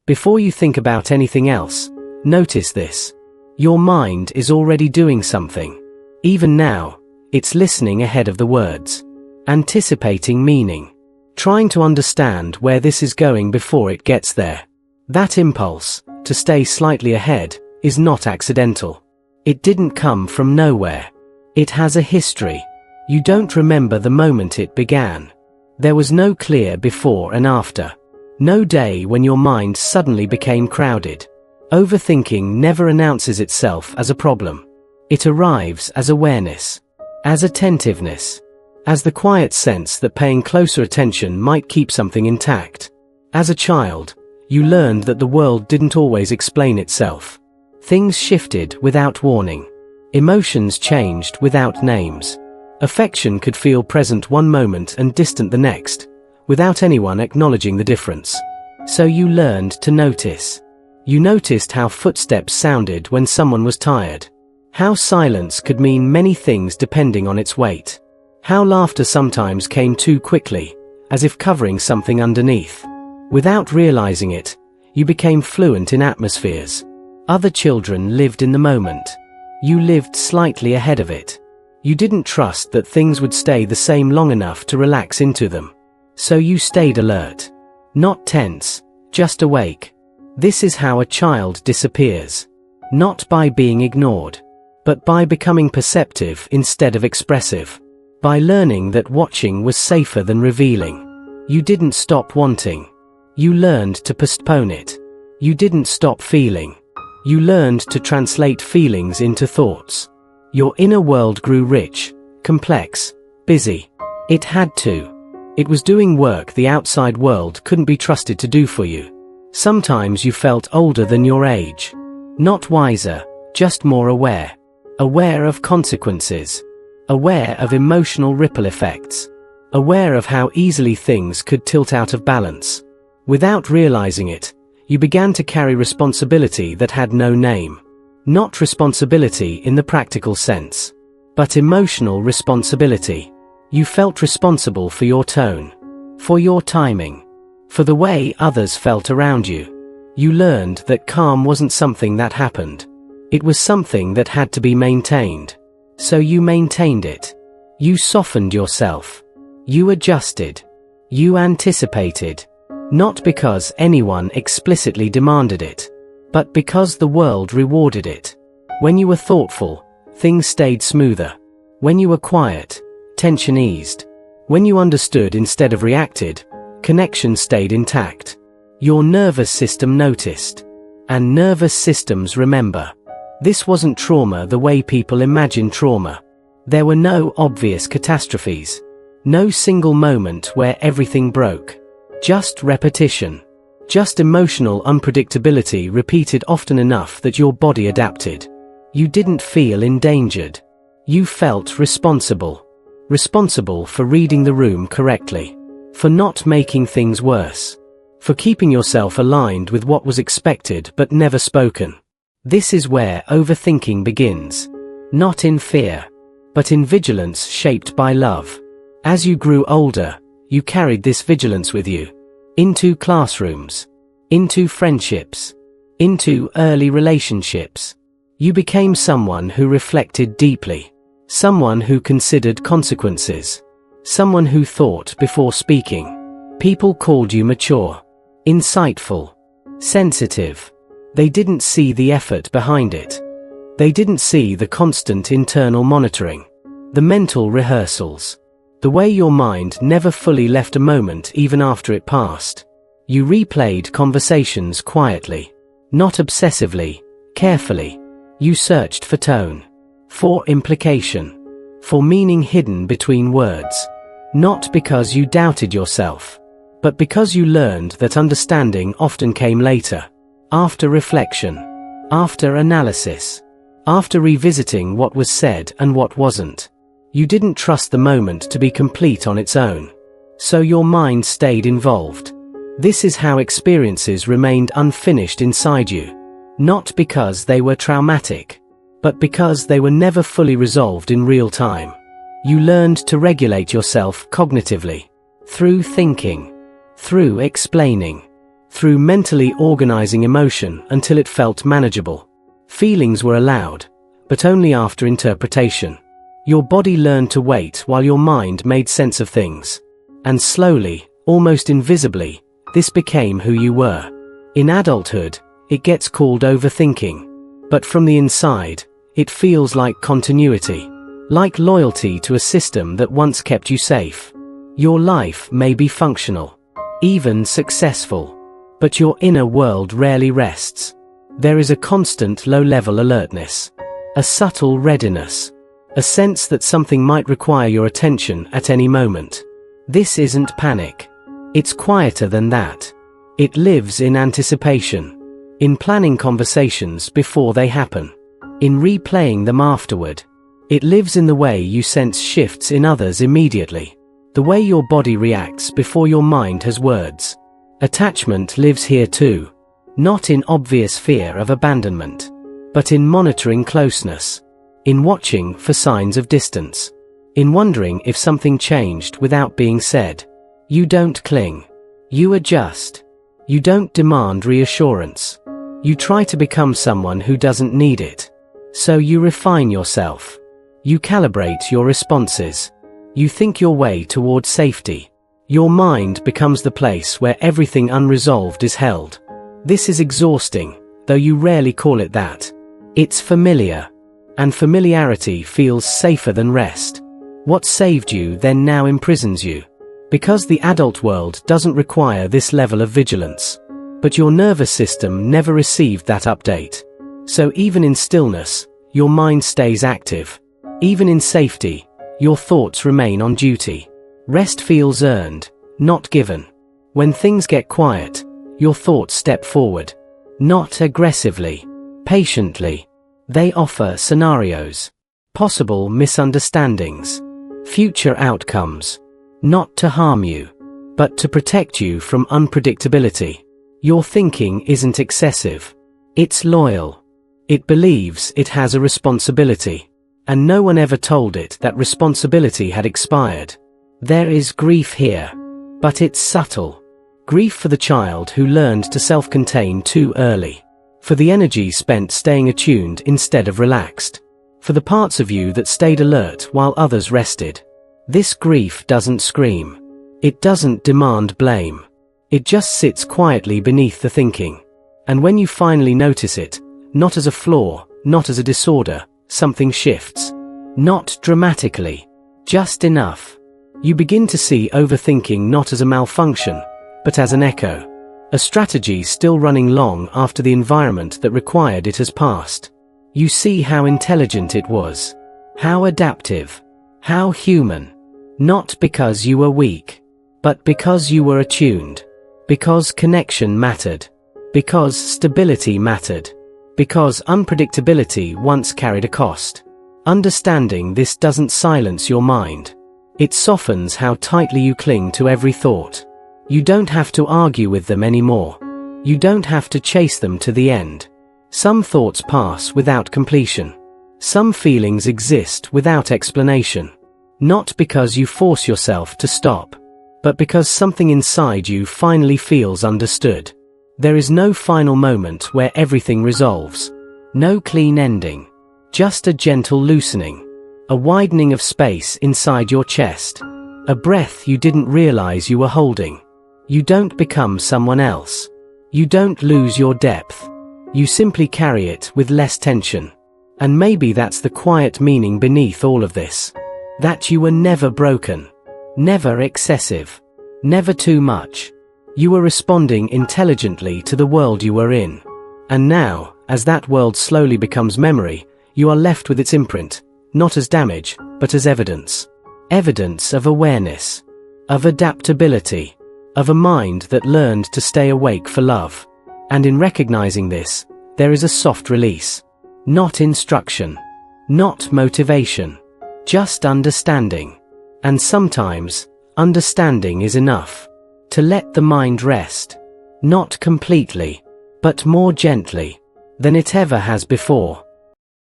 Before you think about anything else, notice this. Your mind is already doing something. Even now, it's listening ahead of the words, anticipating meaning, trying to understand where this is going before it gets there. That impulse, to stay slightly ahead, is not accidental. It didn't come from nowhere. It has a history. You don't remember the moment it began. There was no clear before and after. No day when your mind suddenly became crowded. Overthinking never announces itself as a problem. It arrives as awareness, as attentiveness, as the quiet sense that paying closer attention might keep something intact. As a child, you learned that the world didn't always explain itself. Things shifted without warning. Emotions changed without names. Affection could feel present one moment and distant the next, without anyone acknowledging the difference. So you learned to notice. You noticed how footsteps sounded when someone was tired. How silence could mean many things depending on its weight. How laughter sometimes came too quickly, as if covering something underneath. Without realizing it, you became fluent in atmospheres. Other children lived in the moment. You lived slightly ahead of it. You didn't trust that things would stay the same long enough to relax into them. So you stayed alert. Not tense, just awake. This is how a child disappears. Not by being ignored, but by becoming perceptive instead of expressive. By learning that watching was safer than revealing. You didn't stop wanting. You learned to postpone it. You didn't stop feeling. You learned to translate feelings into thoughts. Your inner world grew rich, complex, busy. It had to. It was doing work the outside world couldn't be trusted to do for you. Sometimes you felt older than your age. Not wiser, just more aware. Aware of consequences. Aware of emotional ripple effects. Aware of how easily things could tilt out of balance. Without realizing it, you began to carry responsibility that had no name. Not responsibility in the practical sense, but emotional responsibility. You felt responsible for your tone, for your timing, for the way others felt around you. You learned that calm wasn't something that happened. It was something that had to be maintained. So you maintained it. You softened yourself. You adjusted. You anticipated. Not because anyone explicitly demanded it, but because the world rewarded it. When you were thoughtful, things stayed smoother. When you were quiet, tension eased. When you understood instead of reacted, connection stayed intact. Your nervous system noticed. And nervous systems remember. This wasn't trauma the way people imagine trauma. There were no obvious catastrophes. No single moment where everything broke. Just repetition. Just emotional unpredictability repeated often enough that your body adapted. You didn't feel endangered. You felt responsible. Responsible for reading the room correctly. For not making things worse. For keeping yourself aligned with what was expected but never spoken. This is where overthinking begins. Not in fear, but in vigilance shaped by love. As you grew older, you carried this vigilance with you. Into classrooms. Into friendships. Into early relationships. You became someone who reflected deeply. Someone who considered consequences. Someone who thought before speaking. People called you mature. Insightful. Sensitive. They didn't see the effort behind it. They didn't see the constant internal monitoring. The mental rehearsals. The way your mind never fully left a moment even after it passed. You replayed conversations quietly. Not obsessively, carefully. You searched for tone. For implication. For meaning hidden between words. Not because you doubted yourself, but because you learned that understanding often came later. After reflection. After analysis. After revisiting what was said and what wasn't. You didn't trust the moment to be complete on its own. So your mind stayed involved. This is how experiences remained unfinished inside you. Not because they were traumatic, but because they were never fully resolved in real time. You learned to regulate yourself cognitively. Through thinking. Through explaining. through mentally organizing emotion until it felt manageable. Feelings were allowed, but only after interpretation. Your body learned to wait while your mind made sense of things. And slowly, almost invisibly, this became who you were. In adulthood, it gets called overthinking. But from the inside, it feels like continuity. Like loyalty to a system that once kept you safe. Your life may be functional, even successful, but your inner world rarely rests. There is a constant low-level alertness, a subtle readiness, a sense that something might require your attention at any moment. This isn't panic. It's quieter than that. It lives in anticipation, in planning conversations before they happen, in replaying them afterward. It lives in the way you sense shifts in others immediately, the way your body reacts before your mind has words. Attachment lives here too, not in obvious fear of abandonment, but in monitoring closeness, in watching for signs of distance, in wondering if something changed without being said. You don't cling. You adjust. You don't demand reassurance. You try to become someone who doesn't need it. So you refine yourself. You calibrate your responses. You think your way toward safety. Your mind becomes the place where everything unresolved is held. This is exhausting, though you rarely call it that. It's familiar. And familiarity feels safer than rest. What saved you then now imprisons you. Because the adult world doesn't require this level of vigilance. But your nervous system never received that update. So even in stillness, your mind stays active. Even in safety, your thoughts remain on duty. Rest feels earned, not given. When things get quiet, your thoughts step forward. Not aggressively, patiently. They offer scenarios, possible misunderstandings, future outcomes. Not to harm you, but to protect you from unpredictability. Your thinking isn't excessive. It's loyal. It believes it has a responsibility. And no one ever told it that responsibility had expired. There is grief here, but it's subtle. Grief for the child who learned to self-contain too early. For the energy spent staying attuned instead of relaxed. For the parts of you that stayed alert while others rested. This grief doesn't scream. It doesn't demand blame. It just sits quietly beneath the thinking. And when you finally notice it, not as a flaw, not as a disorder, something shifts. Not dramatically. Just enough. You begin to see overthinking not as a malfunction, but as an echo. A strategy still running long after the environment that required it has passed. You see how intelligent it was. How adaptive. How human. Not because you were weak, but because you were attuned. Because connection mattered. Because stability mattered. Because unpredictability once carried a cost. Understanding this doesn't silence your mind. It softens how tightly you cling to every thought. You don't have to argue with them anymore. You don't have to chase them to the end. Some thoughts pass without completion. Some feelings exist without explanation. Not because you force yourself to stop, but because something inside you finally feels understood. There is no final moment where everything resolves. No clean ending. Just a gentle loosening. A widening of space inside your chest. A breath you didn't realize you were holding. You don't become someone else. You don't lose your depth. You simply carry it with less tension. And maybe that's the quiet meaning beneath all of this. That you were never broken. Never excessive. Never too much. You were responding intelligently to the world you were in. And now, as that world slowly becomes memory, you are left with its imprint, not as damage, but as evidence. Evidence of awareness. Of adaptability. Of a mind that learned to stay awake for love. And in recognizing this, there is a soft release. Not instruction. Not motivation. Just understanding. And sometimes, understanding is enough. To let the mind rest. Not completely, but more gently than it ever has before.